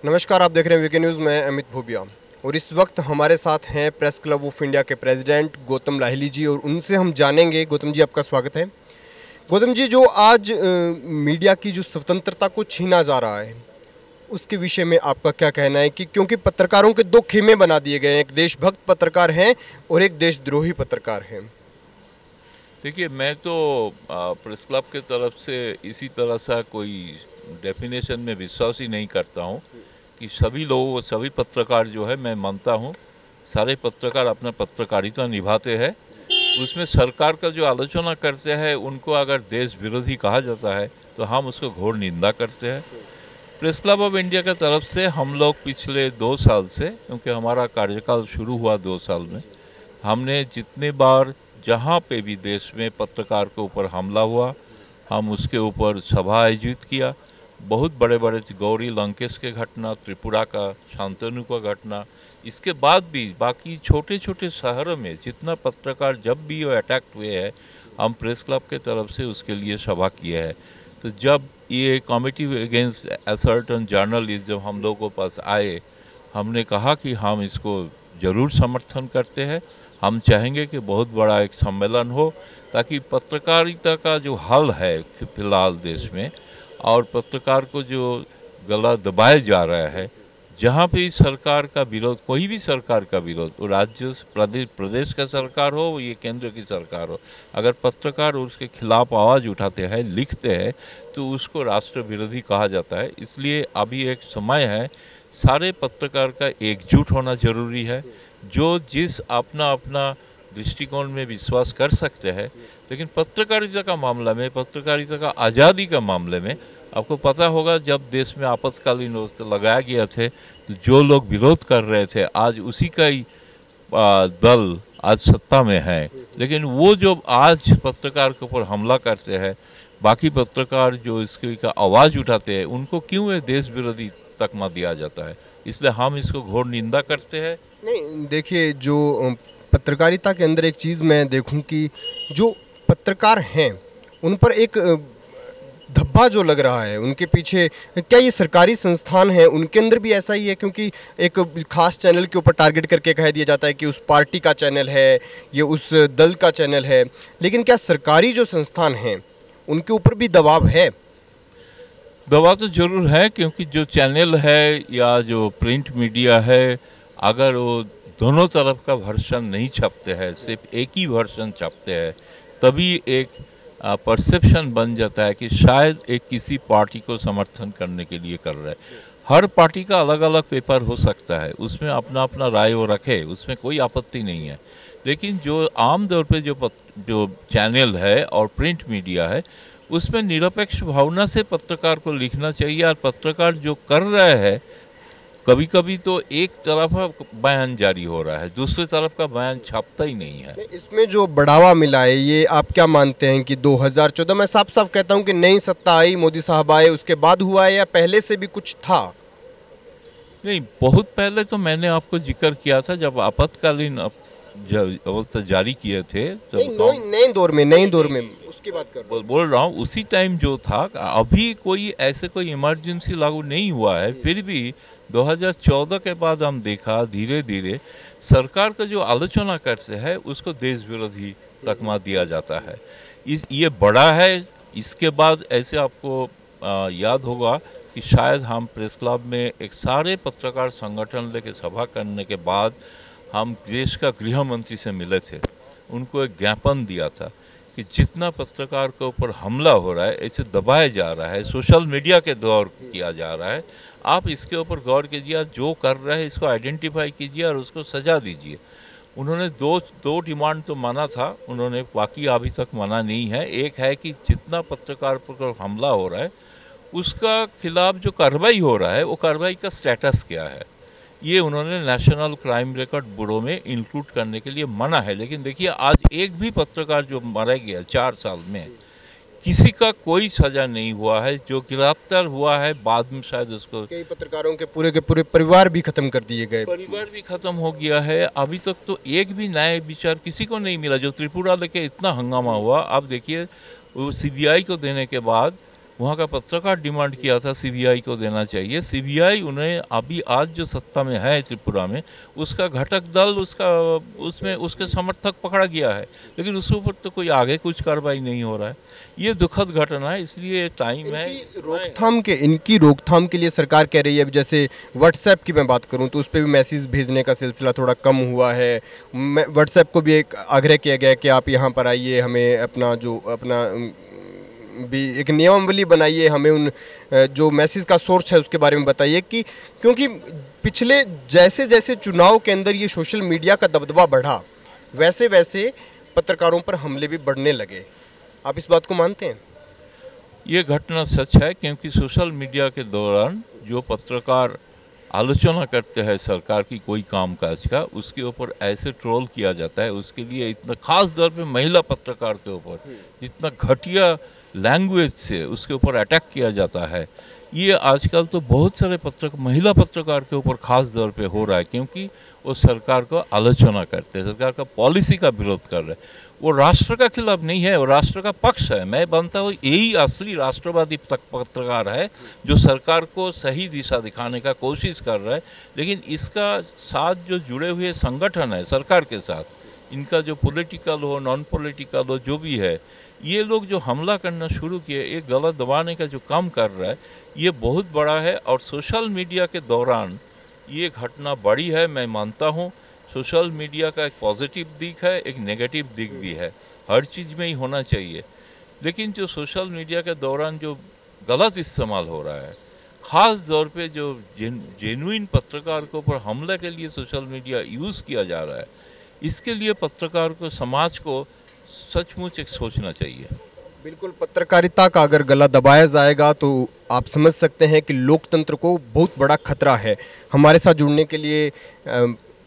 नमस्कार, आप देख रहे हैं वीके न्यूज़ में अमित भूबिया। और इस वक्त हमारे साथ हैं प्रेस क्लब ऑफ इंडिया के प्रेसिडेंट गौतम लाहिली जी, और उनसे हम जानेंगे। गौतम जी, आपका स्वागत है। गौतम जी, जो आज मीडिया की जो स्वतंत्रता को छीना जा रहा है, उसके विषय में आपका क्या कहना है? कि क्योंकि पत्रकारों के दो खेमे बना दिए गए हैं, एक देशभक्त पत्रकार हैं और एक देशद्रोही पत्रकार हैं। देखिए, मैं तो प्रेस क्लब के तरफ से इसी तरह सा कोई डेफिनेशन में विश्वास ही नहीं करता हूँ कि सभी लोग, सभी पत्रकार जो है, मैं मानता हूँ सारे पत्रकार अपना पत्रकारिता निभाते हैं। उसमें सरकार का जो आलोचना करते हैं उनको अगर देश विरोधी कहा जाता है तो हम उसको घोर निंदा करते हैं। प्रेस क्लब ऑफ इंडिया की तरफ से हम लोग पिछले 2 साल से, क्योंकि हमारा कार्यकाल शुरू हुआ 2 साल में, हमने जितने बार जहाँ पे भी देश में पत्रकार के ऊपर हमला हुआ, हम उसके ऊपर सभा आयोजित किया। बहुत बड़े बड़े गौरी लंकेश के घटना, त्रिपुरा का शांतनु का घटना, इसके बाद भी बाकी छोटे छोटे शहरों में जितना पत्रकार जब भी वो अटैक हुए हैं, हम प्रेस क्लब के तरफ से उसके लिए सभा किए हैं। तो जब ये committee against assert on journalist जब हम लोगों के पास आए, हमने कहा कि हम इसको ज़रूर समर्थन करते हैं। हम चाहेंगे कि बहुत बड़ा एक सम्मेलन हो ताकि पत्रकारिता का जो हाल है फिलहाल देश में, और पत्रकार को जो गला दबाया जा रहा है, जहाँ पे सरकार का विरोध, कोई भी सरकार का विरोध, वो राज्य प्रदेश का सरकार हो, ये केंद्र की सरकार हो, अगर पत्रकार उसके खिलाफ आवाज़ उठाते हैं, लिखते हैं, तो उसको राष्ट्र विरोधी कहा जाता है। इसलिए अभी एक समय है, सारे पत्रकार का एकजुट होना जरूरी है। जो जिस अपना अपना दृष्टिकोण में विश्वास कर सकते हैं, लेकिन पत्रकारिता का मामला में, पत्रकारिता का आज़ादी का मामले में आपको पता होगा, जब देश में आपातकालीन व्यवस्था लगाया गया थे तो जो लोग विरोध कर रहे थे, आज उसी का ही दल आज सत्ता में है। लेकिन वो जो आज पत्रकार के ऊपर हमला करते हैं, बाकी पत्रकार जो इसके का आवाज़ उठाते हैं, उनको क्यों ये देश विरोधी तकमा दिया जाता है? इसलिए हम इसको घोर निंदा करते हैं। नहीं, देखिए, जो पत्रकारिता के अंदर एक चीज़ मैं देखूं कि जो पत्रकार हैं उन पर एक धब्बा जो लग रहा है, उनके पीछे क्या ये सरकारी संस्थान है, उनके अंदर भी ऐसा ही है? क्योंकि एक खास चैनल के ऊपर टारगेट करके कह दिया जाता है कि उस पार्टी का चैनल है, ये उस दल का चैनल है, लेकिन क्या सरकारी जो संस्थान हैं उनके ऊपर भी दबाव है? दबाव तो जरूर है, क्योंकि जो चैनल है या जो प्रिंट मीडिया है, अगर वो दोनों तरफ का वर्जन नहीं छपते हैं, सिर्फ एक ही वर्जन छपते हैं, तभी एक परसेप्शन बन जाता है कि शायद एक किसी पार्टी को समर्थन करने के लिए कर रहा है। हर पार्टी का अलग अलग पेपर हो सकता है, उसमें अपना अपना राय वो रखे, उसमें कोई आपत्ति नहीं है। लेकिन जो आमतौर पे जो चैनल है और प्रिंट मीडिया है, उसमें निरपेक्ष भावना से पत्रकार को लिखना चाहिए। और पत्रकार जो कर रहे हैं, कभी कभी तो एक तरफ बयान जारी हो रहा है, दूसरी तरफ का बयान छपता ही नहीं है। इसमें जो बढ़ावा मिला है, ये आप क्या मानते हैं कि 2014 में, साफ साफ कहता हूं कि नई सत्ता आई, मोदी साहब आए, उसके बाद हुआ है या पहले से भी कुछ था? नहीं, बहुत पहले तो मैंने आपको जिक्र किया था, जब आपातकालीन अवस्था जारी किए थे, नए दौर में उसकी बात कर बोल रहा हूँ, उसी टाइम जो था। अभी कोई ऐसे कोई इमरजेंसी लागू नहीं हुआ है, फिर भी 2014 के बाद हम देखा धीरे धीरे सरकार का जो आलोचना करते हैं उसको देश विरोधी तकमा दिया जाता है। ये बड़ा है। इसके बाद ऐसे आपको याद होगा कि शायद हम प्रेस क्लब में एक सारे पत्रकार संगठन लेके सभा करने के बाद हम देश का गृह मंत्री से मिले थे, उनको एक ज्ञापन दिया था कि जितना पत्रकार के ऊपर हमला हो रहा है, ऐसे दबाया जा रहा है, सोशल मीडिया के दौर किया जा रहा है, आप इसके ऊपर गौर कीजिए, जो कर रहे हैं इसको आइडेंटिफाई कीजिए और उसको सजा दीजिए। उन्होंने दो डिमांड तो माना था उन्होंने, बाकी अभी तक माना नहीं है। एक है कि जितना पत्रकार पर हमला हो रहा है उसका खिलाफ जो कार्रवाई हो रहा है, वो कार्रवाई का स्टेटस क्या है, ये उन्होंने नेशनल क्राइम रिकॉर्ड ब्यूरो में इंक्लूड करने के लिए मना है। लेकिन देखिए, आज एक भी पत्रकार जो मारा गया 4 साल में, किसी का कोई सजा नहीं हुआ है। जो गिरफ्तार हुआ है बाद में शायद उसको, कई पत्रकारों के पूरे परिवार भी खत्म कर दिए गए, परिवार भी खत्म हो गया है। अभी तक तो एक भी न्याय विचार किसी को नहीं मिला। जो त्रिपुरा लेके इतना हंगामा हुआ, अब देखिए वो सीबीआई को देने के बाद वहाँ का पत्रकार डिमांड किया था सीबीआई को देना चाहिए। सीबीआई उन्हें अभी आज जो सत्ता में है त्रिपुरा में, उसका घटक दल उसमें उसके समर्थक पकड़ा गया है, लेकिन उसके ऊपर तो कोई आगे कुछ कार्रवाई नहीं हो रहा है। ये दुखद घटना है, इसलिए टाइम है। इनकी रोकथाम के लिए सरकार कह रही है, जैसे व्हाट्सएप की मैं बात करूं तो उस पर भी मैसेज भेजने का सिलसिला थोड़ा कम हुआ है। व्हाट्सएप को भी एक आग्रह किया गया कि आप यहाँ पर आइए, हमें अपना भी एक नियमावली बनाइए, हमें उन जो मैसेज का सोर्स है उसके बारे में बताइए, कि क्योंकि पिछले जैसे जैसे चुनाव के अंदर ये सोशल मीडिया का दबदबा बढ़ा, वैसे वैसे पत्रकारों पर हमले भी बढ़ने लगे। आप इस बात को मानते हैं? ये घटना सच है, क्योंकि सोशल मीडिया के दौरान जो पत्रकार आलोचना करते हैं सरकार की कोई कामकाज का, उसके ऊपर ऐसे ट्रोल किया जाता है। उसके लिए इतना खास तौर पे महिला पत्रकार के ऊपर जितना घटिया लैंग्वेज से उसके ऊपर अटैक किया जाता है, ये आजकल तो बहुत सारे महिला पत्रकार के ऊपर खास तौर पे हो रहा है, क्योंकि वो सरकार को आलोचना करते हैं, सरकार का पॉलिसी का विरोध कर रहे हैं। वो राष्ट्र का खिलाफ नहीं है, वो राष्ट्र का पक्ष है। मैं मानता हूँ यही असली राष्ट्रवादी पत्रकार है, जो सरकार को सही दिशा दिखाने का कोशिश कर रहा है। लेकिन इसका साथ जो जुड़े हुए संगठन है सरकार के साथ, इनका जो पॉलिटिकल हो नॉन पॉलिटिकल हो जो भी है, ये लोग जो हमला करना शुरू किए, एक गलत दबाने का जो काम कर रहा है, ये बहुत बड़ा है। और सोशल मीडिया के दौरान ये घटना बड़ी है। मैं मानता हूँ सोशल मीडिया का एक पॉजिटिव दिख है, एक नेगेटिव दिख भी है, हर चीज़ में ही होना चाहिए। लेकिन जो सोशल मीडिया के दौरान जो गलत इस्तेमाल हो रहा है, ख़ास तौर पे जो जेन्युइन पत्रकार के ऊपर हमले के लिए सोशल मीडिया यूज़ किया जा रहा है, इसके लिए पत्रकार को, समाज को सचमुच एक सोचना चाहिए। बिल्कुल, पत्रकारिता का अगर गला दबाया जाएगा तो आप समझ सकते हैं कि लोकतंत्र को बहुत बड़ा खतरा है। हमारे साथ जुड़ने के लिए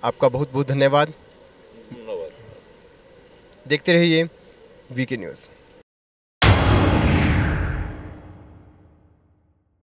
आपका बहुत बहुत धन्यवाद। देखते रहिए वीके न्यूज़।